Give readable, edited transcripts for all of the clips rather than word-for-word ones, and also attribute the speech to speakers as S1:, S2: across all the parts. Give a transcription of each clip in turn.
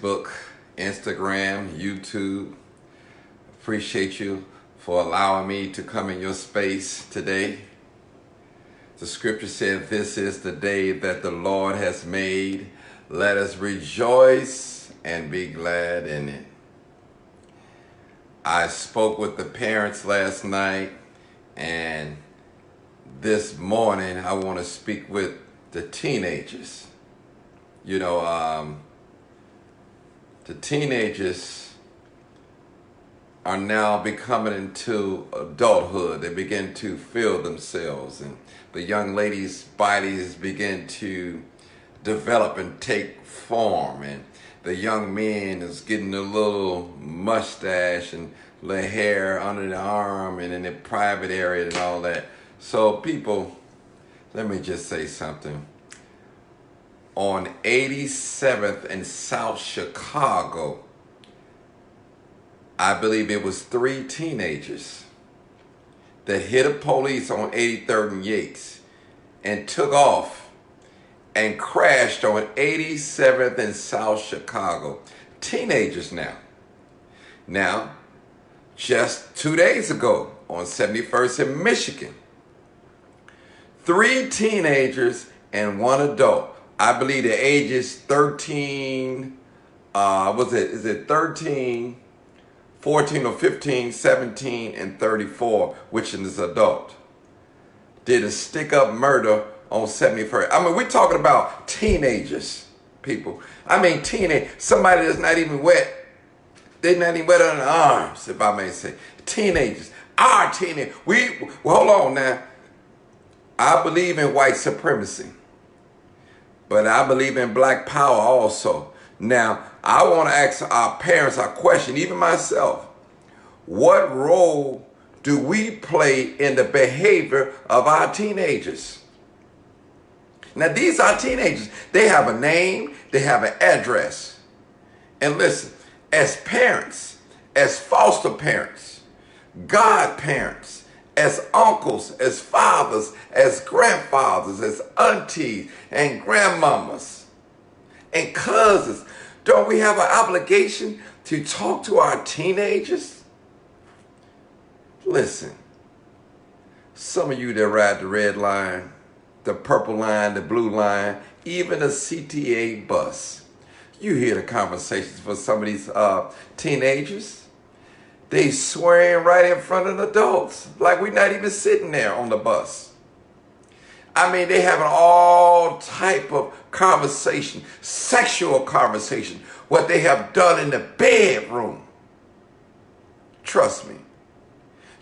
S1: Facebook, Instagram, YouTube. Appreciate you for allowing me to come in your space today. The scripture said, "This is the day that the Lord has made. Let us rejoice and be glad in it." I spoke with the parents last night, and this morning I want to speak with the teenagers. The teenagers are now becoming into adulthood. They begin to feel themselves, and the young ladies' bodies begin to develop and take form, and the young men is getting a little mustache and the hair under the arm and in the private area and all that. So people, let me just say something. On 87th and South Chicago, I believe it was 3 teenagers that hit a police on 83rd and Yates and took off and crashed on 87th and South Chicago. Teenagers now. Now, just 2 days ago on 71st in Michigan, 3 teenagers and 1 adult. I believe the age is 13, is it 13, 14 or 15, 17, and 34, which is adult, did a stick-up murder on 71st. I mean, we're talking about teenagers, people. I mean, somebody that's not even wet. They're not even wet on the arms, if I may say. Teenagers, our teenagers. Hold on now. I believe in white supremacy, but I believe in black power also. Now, I want to ask our parents a question, even myself. What role do we play in the behavior of our teenagers? Now, these are teenagers. They have a name, they have an address. And listen, as parents, as foster parents, godparents, as uncles, as fathers, as grandfathers, as aunties and grandmamas and cousins, don't we have an obligation to talk to our teenagers? Listen, some of you that ride the red line, the purple line, the blue line, even the CTA bus, you hear the conversations for some of these teenagers. They swearing right in front of the adults, like we're not even sitting there on the bus. I mean, they having all type of conversation, sexual conversation, what they have done in the bedroom. Trust me.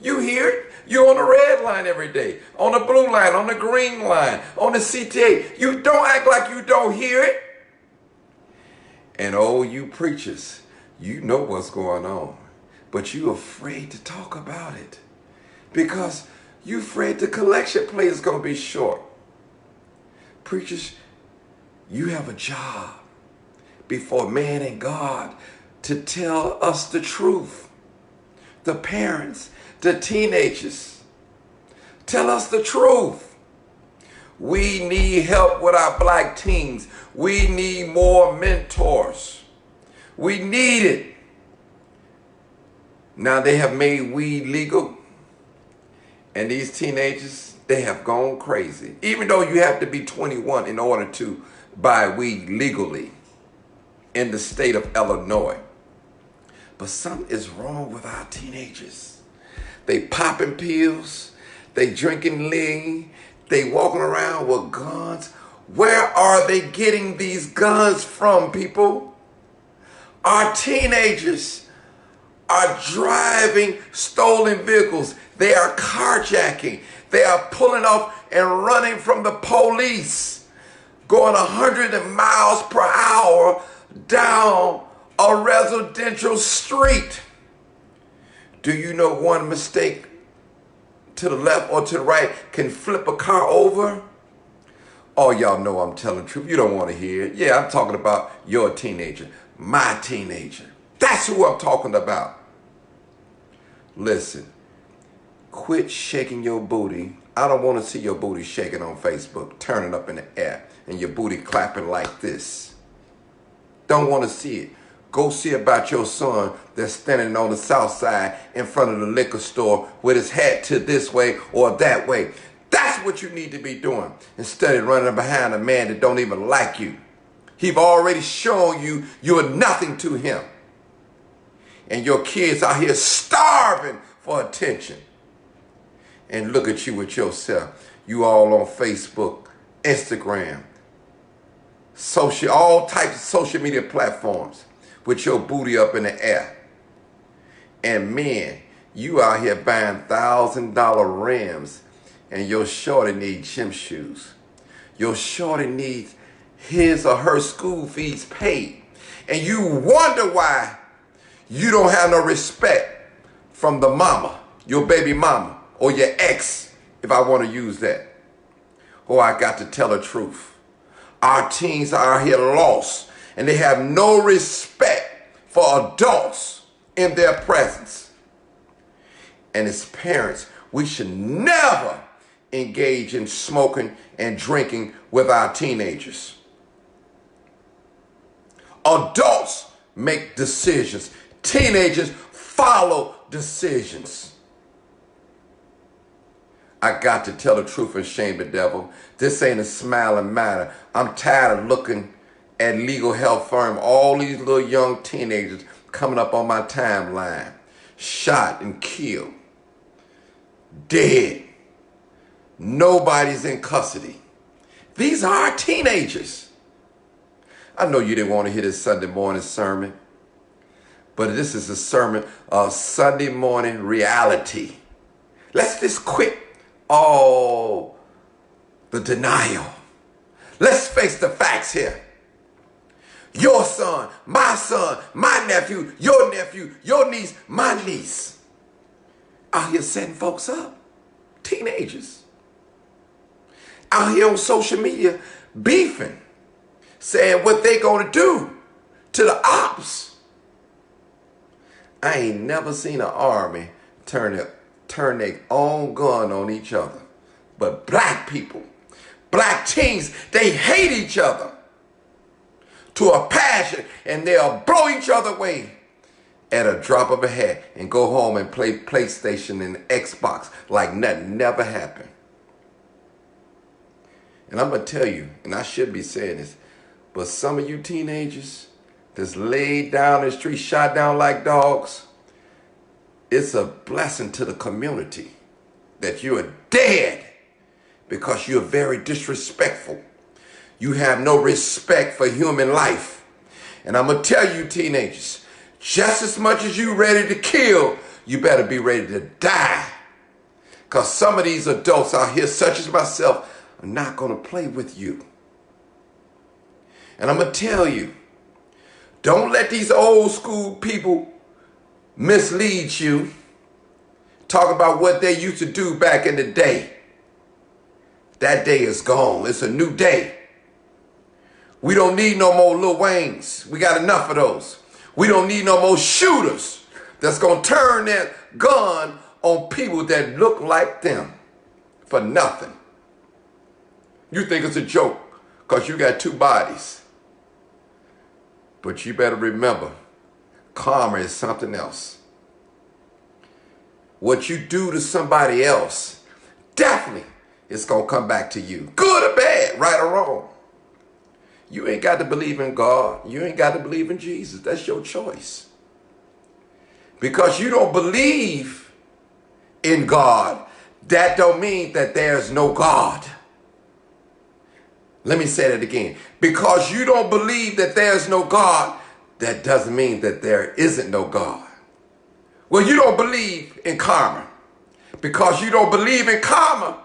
S1: You hear it. You're on the red line every day, on the blue line, on the green line, on the CTA. You don't act like you don't hear it. And oh, you preachers, you know what's going on, but you're afraid to talk about it because you're afraid the collection plate is going to be short. Preachers, you have a job before man and God to tell us the truth. The parents, the teenagers, tell us the truth. We need help with our black teens. We need more mentors. We need it. Now they have made weed legal, and these teenagers, they have gone crazy. Even though you have to be 21 in order to buy weed legally in the state of Illinois. But something is wrong with our teenagers. They popping pills, they drinking lean, they walking around with guns. Where are they getting these guns from, people? Our teenagers are driving stolen vehicles. They are carjacking. They are pulling off and running from the police, going 100 miles per hour down a residential street. Do you know one mistake to the left or to the right can flip a car over? Oh, y'all know I'm telling the truth. You don't want to hear it. Yeah, I'm talking about your teenager, my teenager. That's who I'm talking about. Listen, quit shaking your booty. I don't want to see your booty shaking on Facebook, turning up in the air, and your booty clapping like this. Don't want to see it. Go see about your son that's standing on the south side in front of the liquor store with his hat to this way or that way. That's what you need to be doing instead of running behind a man that don't even like you. He's already shown you you're nothing to him. And your kids out here starving for attention. And look at you with yourself. You all on Facebook, Instagram, all types of social media platforms with your booty up in the air. And men, you out here buying $1,000 rims and your shorty needs gym shoes. Your shorty needs his or her school fees paid. And you wonder why you don't have no respect from the mama, your baby mama, or your ex, if I want to use that. Oh, I got to tell the truth. Our teens are out here lost, and they have no respect for adults in their presence. And as parents, we should never engage in smoking and drinking with our teenagers. Adults make decisions. Teenagers follow decisions. I got to tell the truth and shame the devil. This ain't a smiling matter. I'm tired of looking at legal health firm, all these little young teenagers coming up on my timeline, shot and killed, dead. Nobody's in custody. These are our teenagers. I know you didn't want to hear this Sunday morning sermon, but this is a sermon of Sunday morning reality. Let's just quit all the denial. Let's face the facts here. Your son, my nephew, your niece, my niece. Out here setting folks up. Teenagers. Out here on social media beefing. Saying what they gonna do to the ops. I ain't never seen an army turn their own gun on each other. But black people, black teens, they hate each other to a passion, and they'll blow each other away at a drop of a hat and go home and play PlayStation and Xbox like nothing never happened. And I'm going to tell you, and I should be saying this, but some of you teenagers that's laid down in the street, shot down like dogs, it's a blessing to the community that you are dead because you're very disrespectful. You have no respect for human life. And I'm going to tell you teenagers, just as much as you ready to kill, you better be ready to die. Because some of these adults out here, such as myself, are not going to play with you. And I'm going to tell you, don't let these old school people mislead you. Talk about what they used to do back in the day. That day is gone. It's a new day. We don't need no more Lil Waynes. We got enough of those. We don't need no more shooters that's going to turn their gun on people that look like them for nothing. You think it's a joke because you got two bodies. But you better remember, karma is something else. What you do to somebody else, definitely it's going to come back to you. Good or bad, right or wrong. You ain't got to believe in God. You ain't got to believe in Jesus. That's your choice. Because you don't believe in God, that don't mean that there's no God. Let me say that again. Because you don't believe that there's no God, that doesn't mean that there isn't no God. Well, you don't believe in karma. Because you don't believe in karma,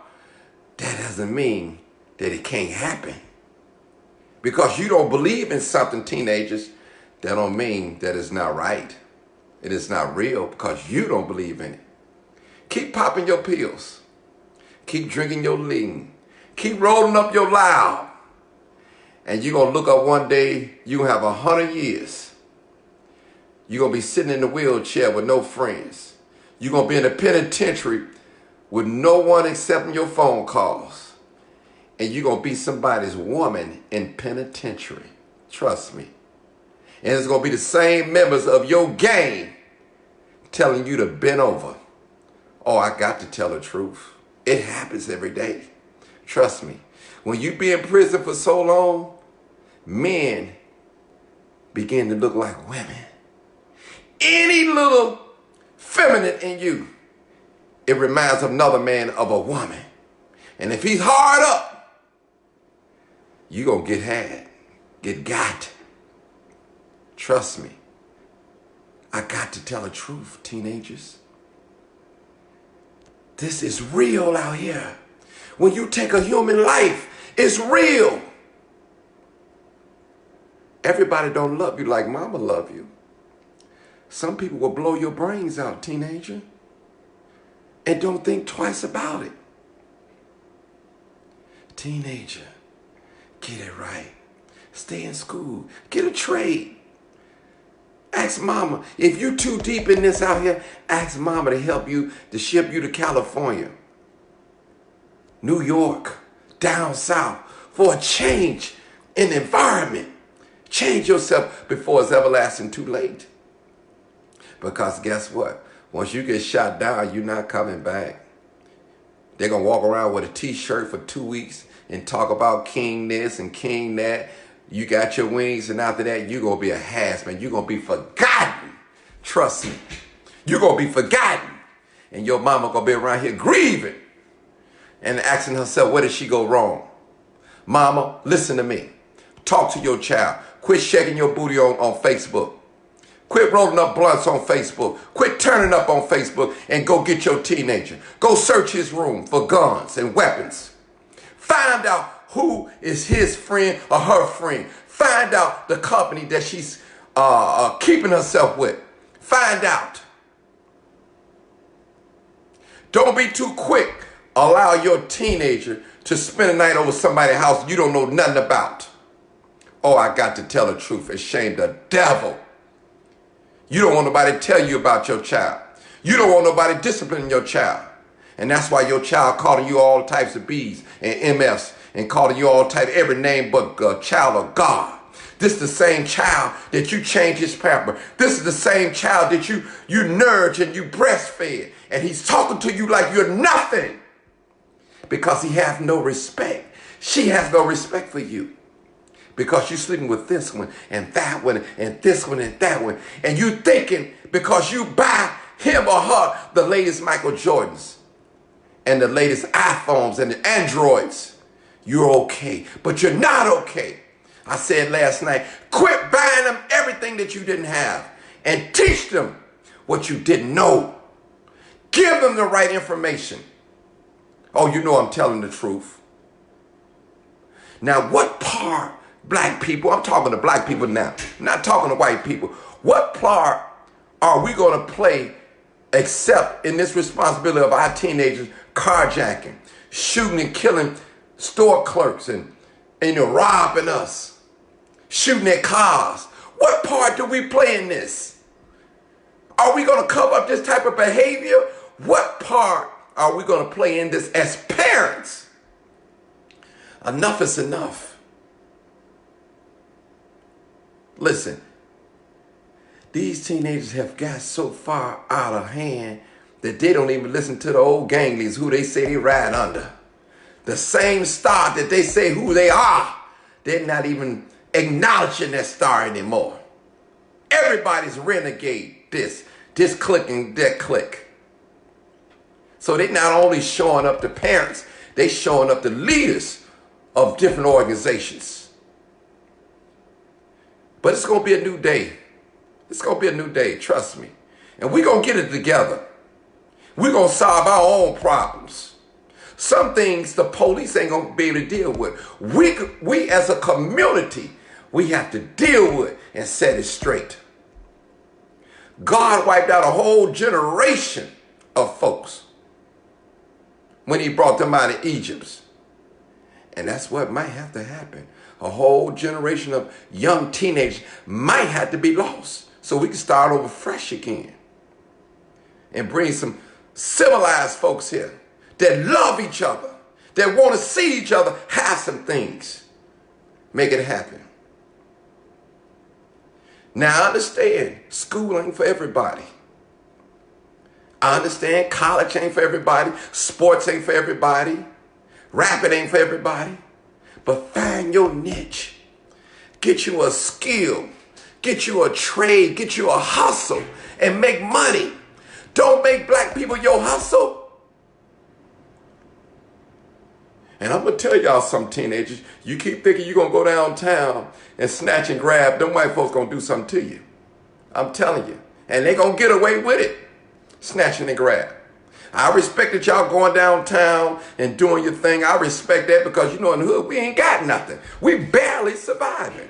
S1: that doesn't mean that it can't happen. Because you don't believe in something, teenagers, that don't mean that it's not right. It is not real because you don't believe in it. Keep popping your pills. Keep drinking your lean. Keep rolling up your loud. And you're going to look up one day, you're going to have 100 years. You're going to be sitting in the wheelchair with no friends. You're going to be in a penitentiary with no one accepting your phone calls. And you're going to be somebody's woman in penitentiary. Trust me. And it's going to be the same members of your gang telling you to bend over. Oh, I got to tell the truth. It happens every day. Trust me. When you be in prison for so long, men begin to look like women. Any little feminine in you, it reminds another man of a woman. And if he's hard up, you're going to get got. Trust me. I got to tell the truth, teenagers. This is real out here. When you take a human life, it's real. Everybody don't love you like mama love you. Some people will blow your brains out, teenager, and don't think twice about it. Teenager, get it right. Stay in school. Get a trade. Ask mama. If you're too deep in this out here, ask mama to help you, to ship you to California, New York, down south, for a change in the environment. Change yourself before it's everlasting too late. Because guess what? Once you get shot down, you're not coming back. They're going to walk around with a t-shirt for 2 weeks and talk about king this and king that. You got your wings, and after that, you're going to be a has-man. You're going to be forgotten. Trust me. You're going to be forgotten. And your mama going to be around here grieving and asking herself, where did she go wrong? Mama, listen to me. Talk to your child. Quit shaking your booty on Facebook. Quit rolling up blunts on Facebook. Quit turning up on Facebook and go get your teenager. Go search his room for guns and weapons. Find out who is his friend or her friend. Find out the company that she's keeping herself with. Find out. Don't be too quick. Allow your teenager to spend a night over somebody's house you don't know nothing about. Oh, I got to tell the truth. It's shame the devil. You don't want nobody to tell you about your child. You don't want nobody disciplining your child. And that's why your child calling you all types of B's and MFs and calling you all types, every name but child of God. This is the same child that you change his pamper. This is the same child that you nourish and you breastfed. And he's talking to you like you're nothing because he has no respect. She has no respect for you. Because you're sleeping with this one and that one and this one and that one. And you thinking because you buy him or her the latest Michael Jordans and the latest iPhones and the Androids, you're okay. But you're not okay. I said last night, quit buying them everything that you didn't have and teach them what you didn't know. Give them the right information. Oh, you know I'm telling the truth. Now, what part, black people, I'm talking to black people now, I'm not talking to white people. What part are we going to play except in this responsibility of our teenagers carjacking, shooting and killing store clerks and robbing us, shooting at cars? What part do we play in this? Are we going to cover up this type of behavior? What part are we going to play in this as parents? Enough is enough. Listen, these teenagers have got so far out of hand that they don't even listen to the old gang leaders who they say they ride under. The same star that they say who they are, they're not even acknowledging that star anymore. Everybody's renegade, this clique and that clique. So they not only showing up to parents, they showing up to leaders of different organizations. But it's going to be a new day. It's going to be a new day, trust me. And we're going to get it together. We're going to solve our own problems. Some things the police ain't going to be able to deal with. We as a community, we have to deal with and set it straight. God wiped out a whole generation of folks when he brought them out of Egypt. And that's what might have to happen. A whole generation of young teenagers might have to be lost so we can start over fresh again and bring some civilized folks here that love each other, that want to see each other have some things. Make it happen. Now I understand school ain't for everybody. I understand college ain't for everybody. Sports ain't for everybody. Rapping ain't for everybody. But find your niche. Get you a skill. Get you a trade. Get you a hustle and make money. Don't make black people your hustle. And I'm going to tell y'all some teenagers, you keep thinking you're going to go downtown and snatch and grab, them white folks going to do something to you. I'm telling you. And they going to get away with it. Snatching and grab. I respect that y'all going downtown and doing your thing. I respect that because, you know, in the hood, we ain't got nothing. We barely surviving.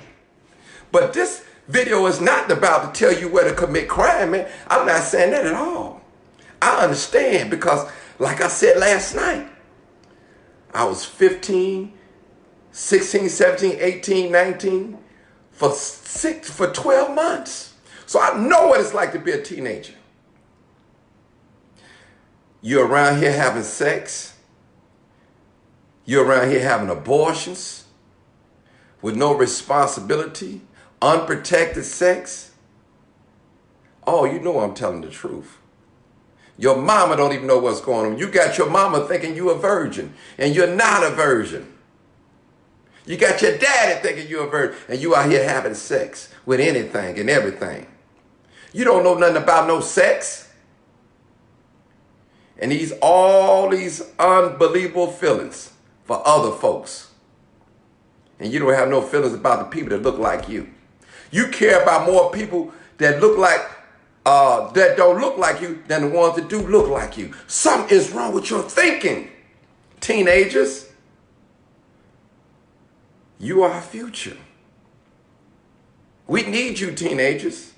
S1: But this video is not about to tell you where to commit crime, man. I'm not saying that at all. I understand because, like I said last night, I was 15, 16, 17, 18, 19 for 12 months. So I know what it's like to be a teenager. You're around here having sex. You're around here having abortions with no responsibility, unprotected sex. Oh, you know I'm telling the truth. Your mama don't even know what's going on. You got your mama thinking you a virgin, and you're not a virgin. You got your daddy thinking you're a virgin, and you out here having sex with anything and everything. You don't know nothing about no sex. And all these unbelievable feelings for other folks. And you don't have no feelings about the people that look like you. You care about more people that look like that don't look like you than the ones that do look like you. Something is wrong with your thinking. Teenagers, you are our future. We need you, teenagers.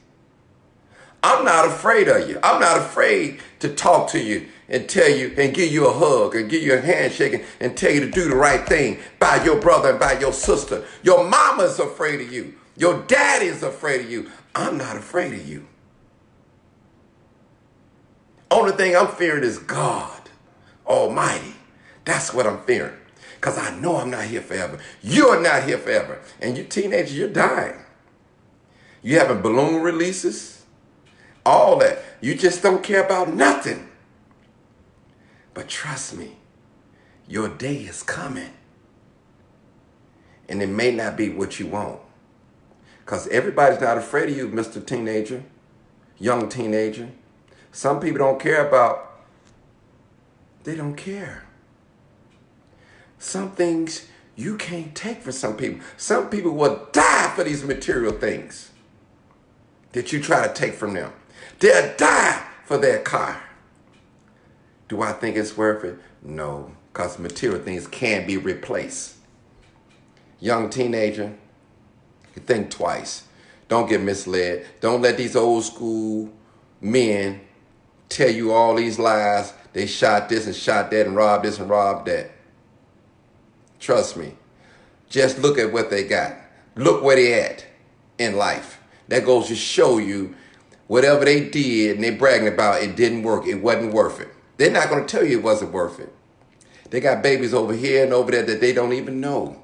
S1: I'm not afraid of you. I'm not afraid to talk to you and tell you and give you a hug and give you a handshake and tell you to do the right thing by your brother and by your sister. Your mama's afraid of you. Your daddy's afraid of you. I'm not afraid of you. Only thing I'm fearing is God Almighty. That's what I'm fearing. Because I know I'm not here forever. You're not here forever. And you teenagers, you're dying. You having balloon releases. All that. You just don't care about nothing. But trust me, your day is coming. And it may not be what you want. Because everybody's not afraid of you, Mr. Teenager, young teenager. Some people don't care about, they don't care. Some things you can't take for some people. Some people will die for these material things that you try to take from them. They'll die for their car. Do I think it's worth it? No, because material things can be replaced. Young teenager, you think twice. Don't get misled. Don't let these old school men tell you all these lies. They shot this and shot that and robbed this and robbed that. Trust me. Just look at what they got. Look where they at in life. That goes to show you whatever they did and they bragging about, it didn't work. It wasn't worth it. They're not going to tell you it wasn't worth it. They got babies over here and over there that they don't even know.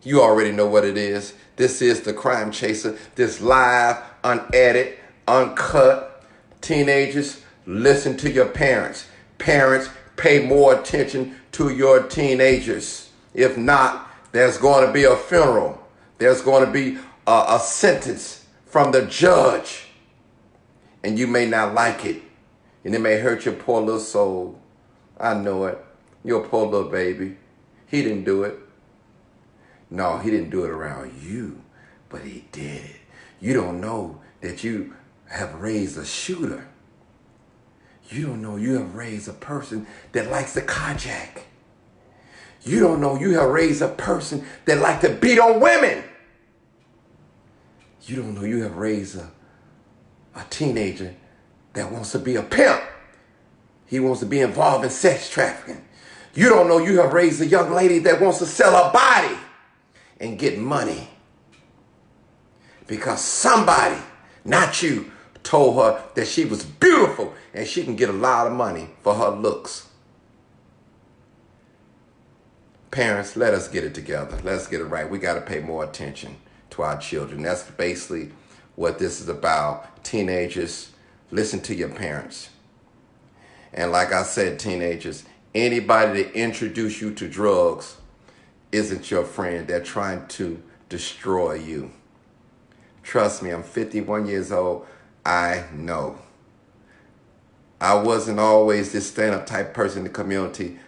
S1: You already know what it is. This is the Crime Chaser. This live, unedited, uncut. Teenagers, listen to your parents. Parents, pay more attention to your teenagers. If not, there's going to be a funeral. There's going to be a sentence from the judge. And you may not like it. And it may hurt your poor little soul. I know it. Your poor little baby. He didn't do it. No, he didn't do it around you, but he did it. You don't know that you have raised a shooter. You don't know you have raised a person that likes to carjack. You don't know you have raised a person that likes to beat on women. You don't know you have raised a teenager that wants to be a pimp. He wants to be involved in sex trafficking. You don't know you have raised a young lady that wants to sell her body and get money because somebody, not you, told her that she was beautiful and she can get a lot of money for her looks. Parents, let us get it together. Let's get it right. We got to pay more attention to our children. That's basically what this is about. Teenagers, listen to your parents. And like I said, teenagers, anybody that introduce you to drugs isn't your friend. They're trying to destroy you. Trust me, I'm 51 years old. I know. I wasn't always this stand-up type person in the community.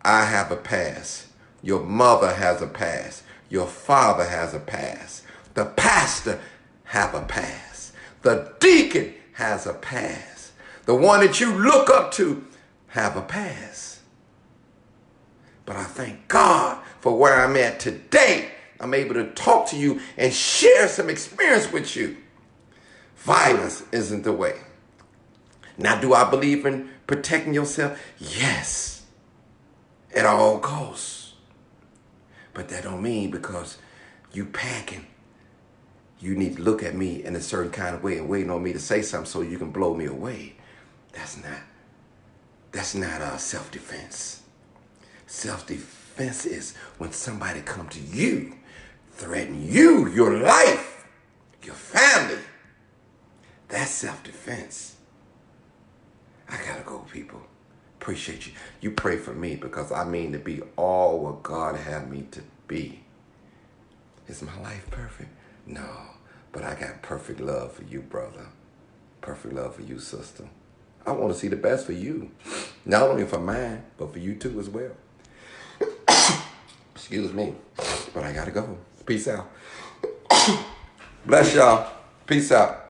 S1: I have a past. Your mother has a past. Your father has a past. The pastor have a past. The deacon has a past. The one that you look up to have a past. But I thank God for where I'm at today. I'm able to talk to you and share some experience with you. Violence isn't the way. Now, do I believe in protecting yourself? Yes, at all costs. But that don't mean because you packing, you need to look at me in a certain kind of way and waiting on me to say something so you can blow me away. That's not self-defense. Self-defense is when somebody come to you, threaten you, your life, your family. That's self-defense. I gotta go, people. Appreciate you. You pray for me because I mean to be all what God had me to be. Is my life perfect? No. But I got perfect love for you, brother. Perfect love for you, sister. I want to see the best for you. Not only for mine, but for you too as well. Excuse me. But I gotta go. Peace out. Bless y'all. Peace out.